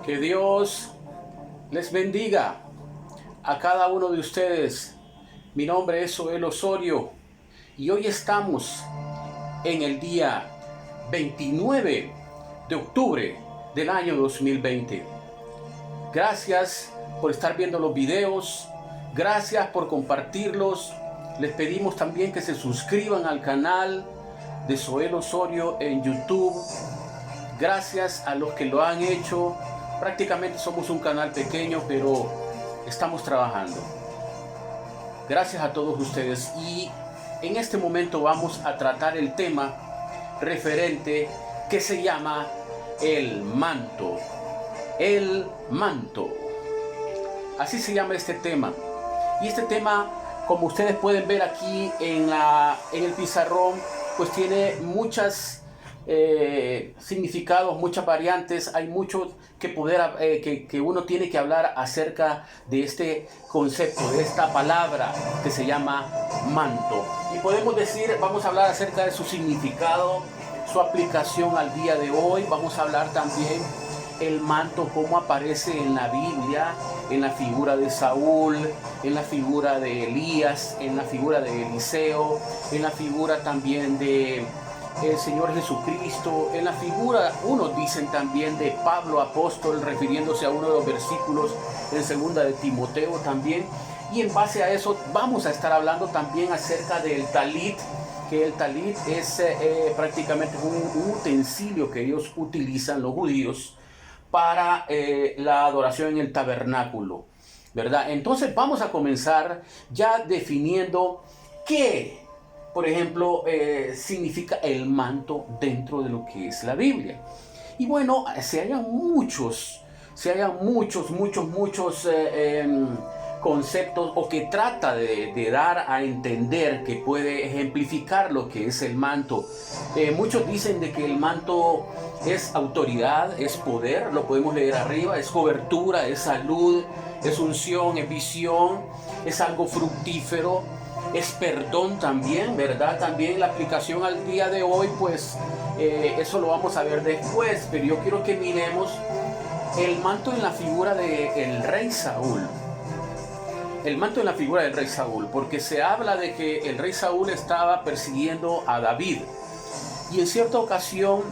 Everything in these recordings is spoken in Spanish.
Que Dios les bendiga a cada uno de ustedes. Mi nombre es Joel Osorio y hoy estamos en el día 29 de octubre del año 2020. Gracias por estar viendo los videos, gracias por compartirlos. Les pedimos también que se suscriban al canal de Joel Osorio en YouTube. Gracias a los que lo han hecho. Prácticamente somos un canal pequeño, pero estamos trabajando. Gracias a todos ustedes. Y en este momento vamos a tratar el tema referente que se llama el manto. El manto. Así se llama este tema. Y este tema, como ustedes pueden ver aquí en el pizarrón, pues tiene muchas significados, muchas variantes. Hay mucho que uno tiene que hablar acerca de este concepto, de esta palabra que se llama manto. Y podemos decir, vamos a hablar acerca de su significado, su aplicación al día de hoy. Vamos a hablar también el manto, cómo aparece en la Biblia, en la figura de Saúl, en la figura de Elías, en la figura de Eliseo, en la figura también de el Señor Jesucristo, en la figura, unos dicen también de Pablo apóstol, refiriéndose a uno de los versículos en segunda de Timoteo también. Y en base a eso vamos a estar hablando también acerca del talit, que el talit es prácticamente un utensilio que ellos utilizan, los judíos, para la adoración en el tabernáculo, ¿verdad? Entonces vamos a comenzar ya definiendo qué, por ejemplo, significa el manto dentro de lo que es la Biblia. Y bueno, se hallan muchos conceptos, o que trata de dar a entender, que puede ejemplificar lo que es el manto. Muchos dicen de que el manto es autoridad, es poder, lo podemos leer arriba, es cobertura, es salud, es unción, es visión, es algo fructífero, es perdón también, ¿verdad? También la aplicación al día de hoy, pues eso lo vamos a ver después, pero yo quiero que miremos el manto en la figura del rey Saúl. El manto en la figura del rey Saúl, porque se habla de que el rey Saúl estaba persiguiendo a David. Y en cierta ocasión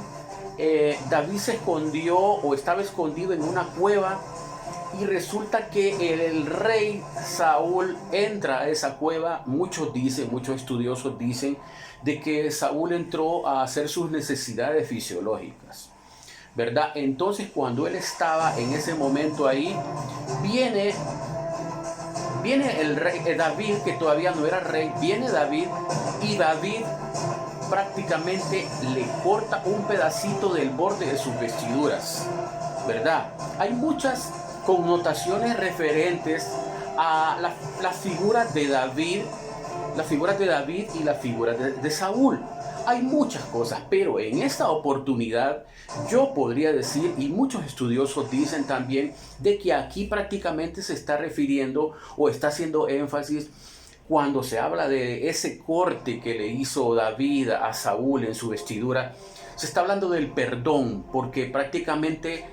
David se escondió, o estaba escondido en una cueva, y resulta que el rey Saúl entra a esa cueva. Muchos estudiosos dicen de que Saúl entró a hacer sus necesidades fisiológicas, ¿verdad? Entonces, cuando él estaba en ese momento ahí, viene el rey David, que todavía no era rey. Viene David, y David prácticamente le corta un pedacito del borde de sus vestiduras, ¿verdad? Hay muchas connotaciones referentes a la figura de David, la figura de David y la figura de Saúl. Hay muchas cosas, pero en esta oportunidad yo podría decir, y muchos estudiosos dicen también, de que aquí prácticamente se está refiriendo, o está haciendo énfasis, cuando se habla de ese corte que le hizo David a Saúl en su vestidura, se está hablando del perdón, porque prácticamente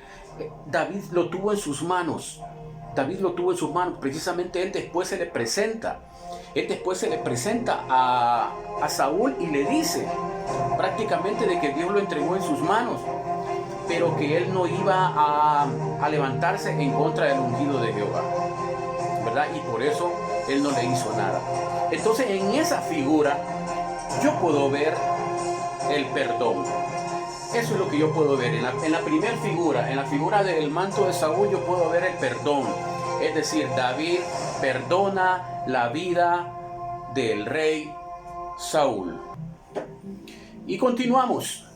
David lo tuvo en sus manos. Precisamente él después se le presenta a Saúl, y le dice prácticamente de que Dios lo entregó en sus manos, pero que él no iba a levantarse en contra del ungido de Jehová, ¿verdad? Y por eso él no le hizo nada. Entonces, en esa figura yo puedo ver el perdón. Eso es lo que yo puedo ver. En la primera figura, en la figura del manto de Saúl, yo puedo ver el perdón. Es decir, David perdona la vida del rey Saúl. Y continuamos.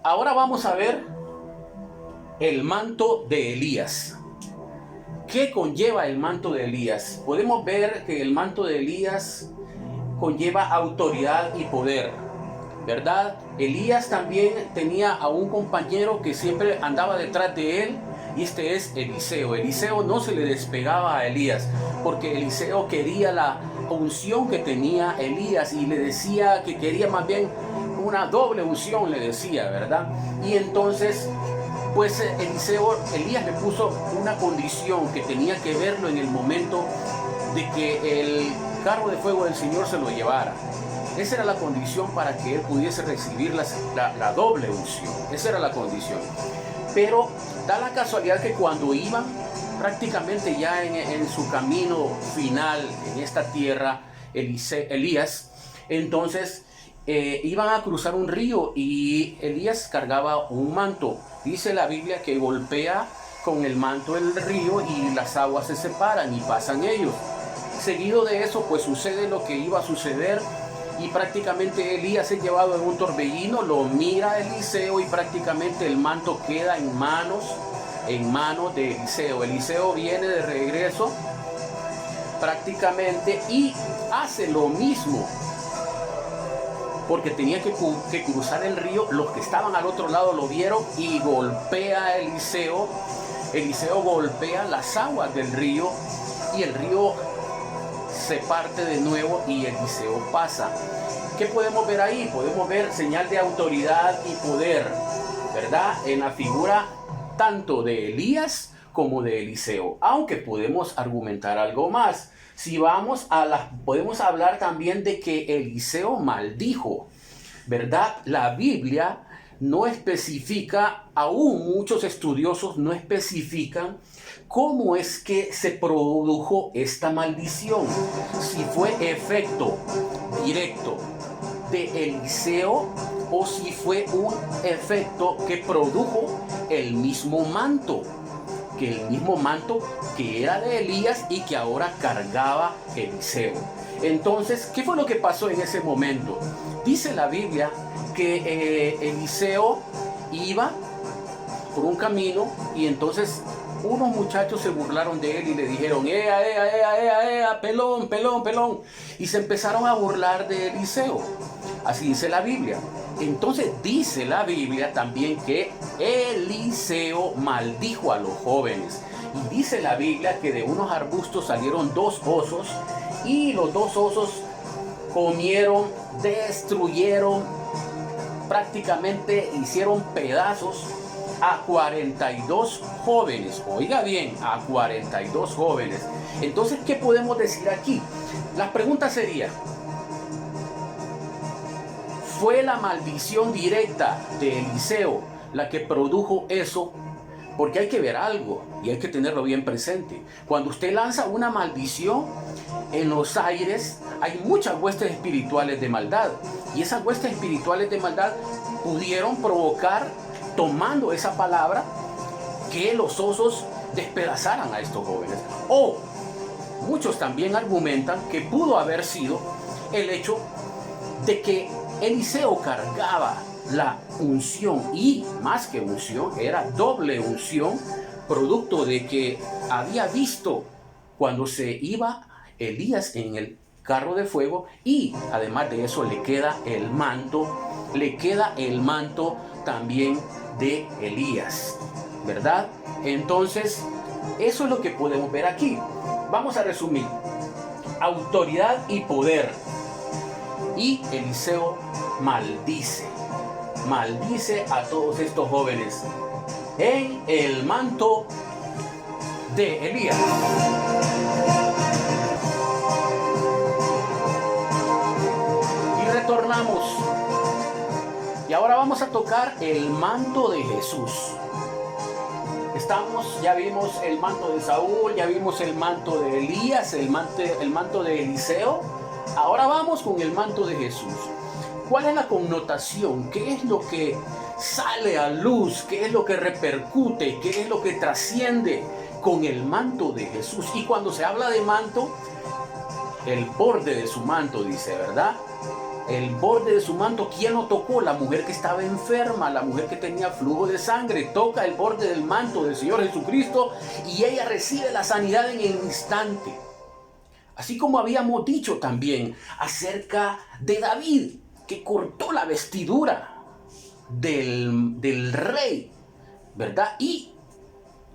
Ahora vamos a ver el manto de Elías. ¿Qué conlleva el manto de Elías? Podemos ver que el manto de Elías conlleva autoridad y poder, ¿verdad? Elías también tenía a un compañero que siempre andaba detrás de él, y este es Eliseo. Eliseo no se le despegaba a Elías, porque Eliseo quería la unción que tenía Elías y le decía que quería más bien una doble unción, le decía, ¿verdad? Y entonces, pues Elías le puso una condición que tenía que verlo en el momento de que el carro de fuego del Señor se lo llevara. Esa era la condición para que él pudiese recibir la doble unción. Esa era la condición. Pero da la casualidad que cuando iban prácticamente ya en su camino final en esta tierra, Elías, entonces iban a cruzar un río y Elías cargaba un manto. Dice la Biblia que golpea con el manto el río y las aguas se separan y pasan ellos. Seguido de eso, pues sucede lo que iba a suceder y prácticamente Elías es llevado en un torbellino, lo mira Eliseo y prácticamente el manto queda en manos de Eliseo. Eliseo viene de regreso prácticamente y hace lo mismo, porque tenía que cruzar el río. Los que estaban al otro lado lo vieron y golpea a Eliseo. Eliseo golpea las aguas del río y el río se parte de nuevo y Eliseo pasa. ¿Qué podemos ver ahí? Podemos ver señal de autoridad y poder, ¿verdad? En la figura tanto de Elías como de Eliseo. Aunque podemos argumentar algo más. Si vamos podemos hablar también de que Eliseo maldijo, ¿verdad? La Biblia no especifica, aún muchos estudiosos no especifican cómo es que se produjo esta maldición. Si fue efecto directo de Eliseo o si fue un efecto que produjo el mismo manto, que era de Elías y que ahora cargaba Eliseo. Entonces, ¿qué fue lo que pasó en ese momento? Dice la Biblia que Eliseo iba por un camino y entonces unos muchachos se burlaron de él y le dijeron, ea, pelón, pelón, pelón. Y se empezaron a burlar de Eliseo. Así dice la Biblia. Entonces dice la Biblia también que Eliseo maldijo a los jóvenes. Y dice la Biblia que de unos arbustos salieron dos osos y los dos osos comieron, destruyeron, prácticamente hicieron pedazos a 42 jóvenes. Oiga bien, a 42 jóvenes. Entonces, ¿qué podemos decir aquí? La pregunta sería, ¿fue la maldición directa de Eliseo la que produjo eso? Porque hay que ver algo y hay que tenerlo bien presente. Cuando usted lanza una maldición en los aires, hay muchas huestes espirituales de maldad. Y esas huestes espirituales de maldad pudieron provocar, tomando esa palabra, que los osos despedazaran a estos jóvenes. O muchos también argumentan que pudo haber sido el hecho de que Eliseo cargaba la unción, y más que unción, era doble unción, producto de que había visto cuando se iba Elías en el carro de fuego, y además de eso le queda el manto también de Elías, ¿verdad? Entonces, eso es lo que podemos ver aquí. Vamos a resumir: autoridad y poder. Y Eliseo maldice a todos estos jóvenes en el manto de Elías. Y retornamos. Y ahora vamos a tocar el manto de Jesús. Ya vimos el manto de Saúl, ya vimos el manto de Elías, el manto de Eliseo. Ahora vamos con el manto de Jesús. ¿Cuál es la connotación? ¿Qué es lo que sale a luz? ¿Qué es lo que repercute? ¿Qué es lo que trasciende con el manto de Jesús? Y cuando se habla de manto, el borde de su manto, dice, ¿verdad? El borde de su manto, ¿quién lo tocó? La mujer que estaba enferma, la mujer que tenía flujo de sangre, toca el borde del manto del Señor Jesucristo y ella recibe la sanidad en el instante. Así como habíamos dicho también acerca de David, que cortó la vestidura del rey, ¿verdad? Y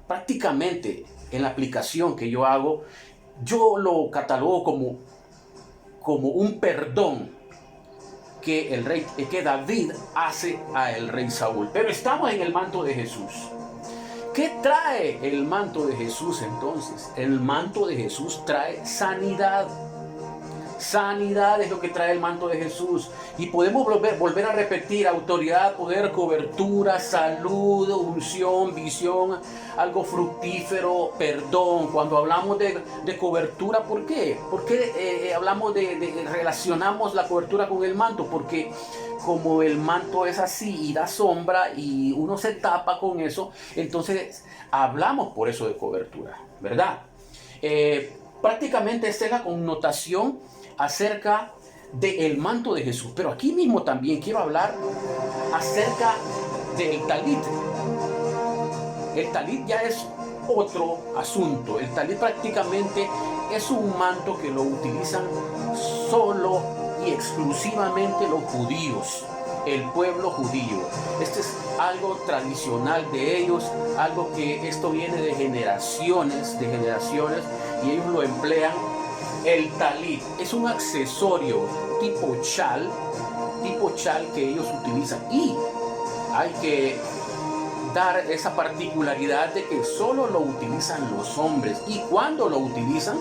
prácticamente en la aplicación que yo hago, yo lo catalogo como un perdón que David hace a el rey Saúl. Pero estamos en el manto de Jesús. ¿Qué trae el manto de Jesús entonces? El manto de Jesús trae sanidad. Sanidad es lo que trae el manto de Jesús. Y podemos volver a repetir: autoridad, poder, cobertura, salud, unción, visión, algo fructífero, perdón. Cuando hablamos de cobertura, ¿por qué? ¿Por qué hablamos relacionamos la cobertura con el manto? Porque como el manto es así y da sombra y uno se tapa con eso, entonces hablamos por eso de cobertura, ¿verdad? Prácticamente esta es la connotación acerca del manto de Jesús. Pero aquí mismo también quiero hablar acerca del talit. El talit ya es otro asunto. El talit prácticamente es un manto que lo utilizan solo y exclusivamente los judíos, el pueblo judío. Este es algo tradicional de ellos, algo que esto viene de generaciones, y ellos lo emplean. El talit es un accesorio tipo chal que ellos utilizan, y hay que dar esa particularidad de que solo lo utilizan los hombres, y cuando lo utilizan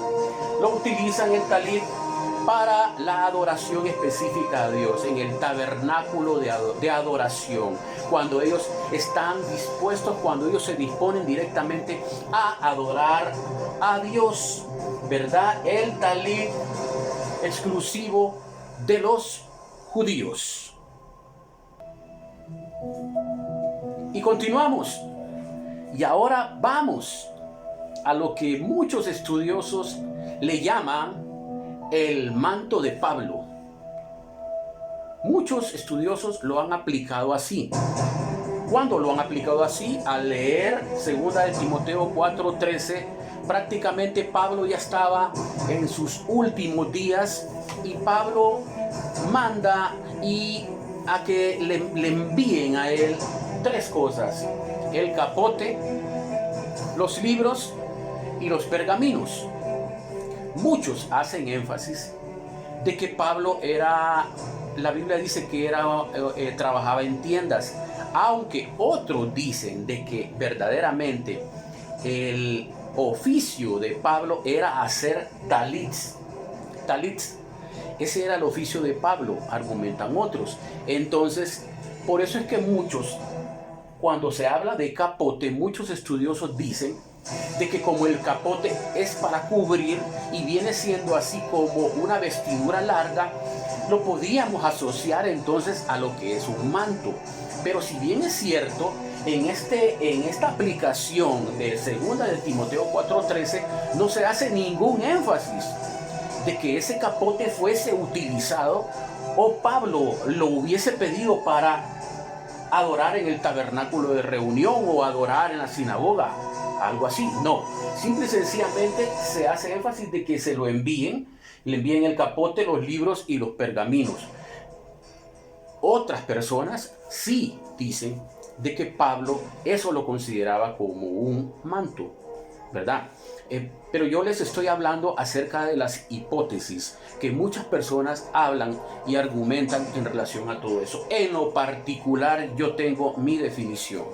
el talit para la adoración específica a Dios, en el tabernáculo de adoración, cuando ellos están dispuestos, cuando ellos se disponen directamente a adorar a Dios, ¿verdad? El talit exclusivo de los judíos. Y continuamos. Y ahora vamos a lo que muchos estudiosos le llaman el manto de Pablo. Muchos estudiosos lo han aplicado así. ¿Cuándo lo han aplicado así? Al leer 2 Timoteo 4:13, prácticamente Pablo ya estaba en sus últimos días, y Pablo manda a que le envíen a él 3 cosas: el capote, los libros y los pergaminos. Muchos hacen énfasis de que Pablo la Biblia dice que trabajaba en tiendas, aunque otros dicen de que verdaderamente el oficio de Pablo era hacer talits. Ese era el oficio de Pablo, argumentan otros. Entonces, por eso es que cuando se habla de capote, muchos estudiosos dicen de que como el capote es para cubrir y viene siendo así como una vestidura larga, lo podíamos asociar entonces a lo que es un manto. Pero si bien es cierto, en esta aplicación de 2 Timoteo 4:13 no se hace ningún énfasis de que ese capote fuese utilizado o Pablo lo hubiese pedido para adorar en el tabernáculo de reunión o adorar en la sinagoga, algo así. No, simple y sencillamente se hace énfasis de que se lo envíen, le envíen el capote, los libros y los pergaminos. Otras personas sí dicen de que Pablo eso lo consideraba como un manto, ¿verdad? Pero yo les estoy hablando acerca de las hipótesis que muchas personas hablan y argumentan en relación a todo eso. En lo particular, yo tengo mi definición,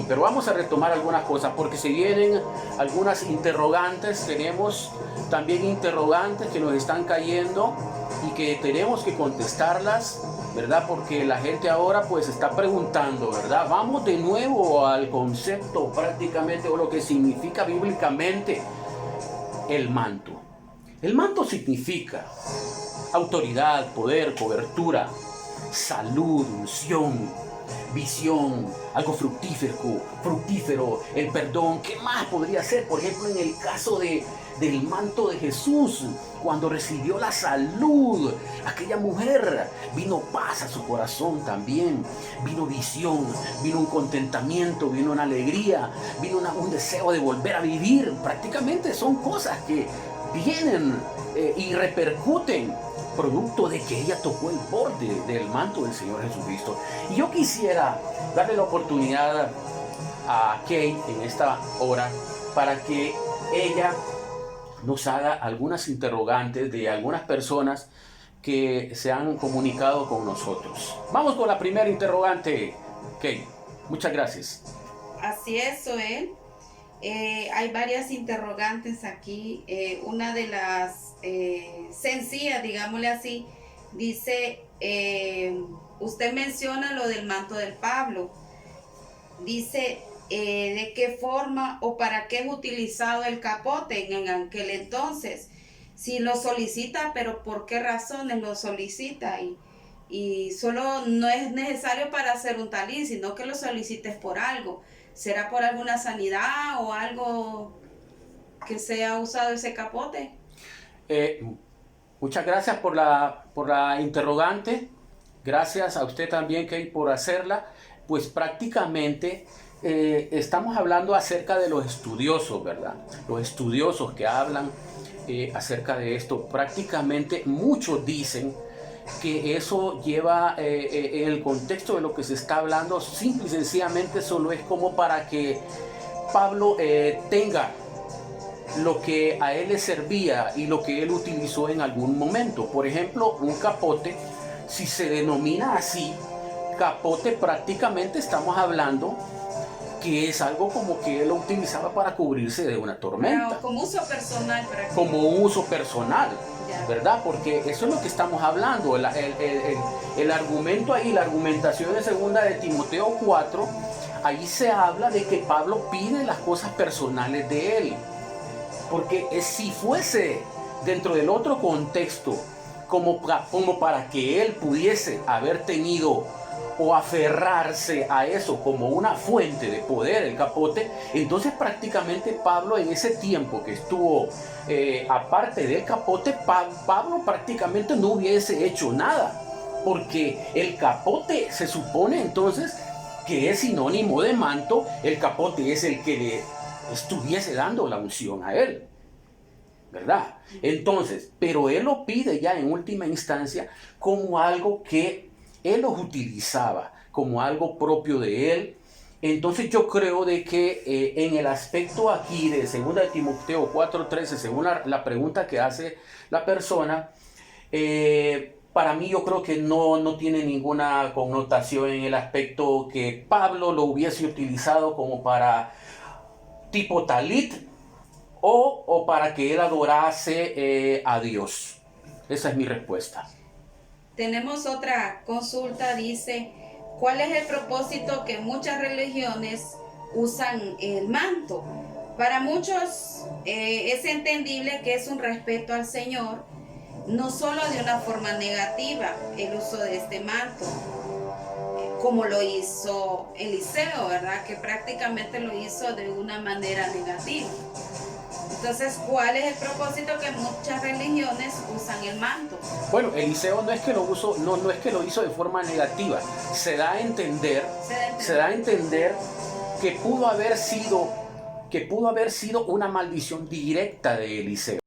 pero vamos a retomar algunas cosas, porque se vienen algunas interrogantes. Tenemos también interrogantes que nos están cayendo y que tenemos que contestarlas, ¿verdad? Porque la gente ahora pues está preguntando, ¿verdad? Vamos de nuevo al concepto prácticamente, o lo que significa bíblicamente el manto. El manto significa autoridad, poder, cobertura, salud, unción, visión, algo fructífero, el perdón. ¿Qué más podría ser? Por ejemplo, en el caso del manto de Jesús, cuando recibió la salud, aquella mujer, vino paz a su corazón también, vino visión, vino un contentamiento, vino una alegría, vino un deseo de volver a vivir. Prácticamente son cosas que vienen y repercuten producto de que ella tocó el borde del manto del Señor Jesucristo. Y yo quisiera darle la oportunidad a Kate en esta hora para que ella nos haga algunas interrogantes de algunas personas que se han comunicado con nosotros. Vamos con la primera interrogante, Kate. Muchas gracias. Así es, Joel. Hay varias interrogantes aquí. Una de las sencillas, digámosle así, dice, usted menciona lo del manto del Pablo. Dice, ¿de qué forma o para qué es utilizado el capote en aquel entonces? Si lo solicita, pero ¿por qué razones lo solicita? Y solo no es necesario para hacer un talí, sino que lo solicites por algo. ¿Será por alguna sanidad o algo que se ha usado ese capote? Eh, Muchas gracias por la interrogante. Gracias a usted también, Kate, por hacerla. Pues prácticamente estamos hablando acerca de los estudiosos, ¿verdad? Los estudiosos que hablan acerca de esto. Prácticamente muchos dicen que eso lleva en el contexto de lo que se está hablando, simple y sencillamente solo es como para que Pablo tenga lo que a él le servía y lo que él utilizó en algún momento. Por ejemplo, un capote, si se denomina así, capote, prácticamente estamos hablando que es algo como que él lo utilizaba para cubrirse de una tormenta. Pero como uso personal. Como un uso personal, ¿verdad? Porque eso es lo que estamos hablando. El argumento ahí, la argumentación de segunda de Timoteo 4, ahí se habla de que Pablo pide las cosas personales de él. Porque si fuese dentro del otro contexto, como para que él pudiese haber tenido o aferrarse a eso como una fuente de poder, el capote, entonces prácticamente Pablo en ese tiempo que estuvo aparte del capote, Pablo prácticamente no hubiese hecho nada, porque el capote se supone entonces que es sinónimo de manto, el capote es el que le estuviese dando la unción a él, ¿verdad? Entonces, pero él lo pide ya en última instancia como algo que él los utilizaba, como algo propio de él. Entonces yo creo de que en el aspecto aquí de 2 de Timoteo 4:13, según la pregunta que hace la persona, para mí yo creo que no tiene ninguna connotación en el aspecto que Pablo lo hubiese utilizado como para tipo talit o para que él adorase a Dios. Esa es mi respuesta. Tenemos otra consulta, dice, ¿cuál es el propósito que muchas religiones usan el manto? Para muchos es entendible que es un respeto al Señor, no solo de una forma negativa el uso de este manto, como lo hizo Eliseo, ¿verdad? Que prácticamente lo hizo de una manera negativa. Entonces, ¿cuál es el propósito que muchas religiones usan el manto? Bueno, Eliseo no es que lo usó, no es que lo hizo de forma negativa. Se da a entender que pudo haber sido una maldición directa de Eliseo.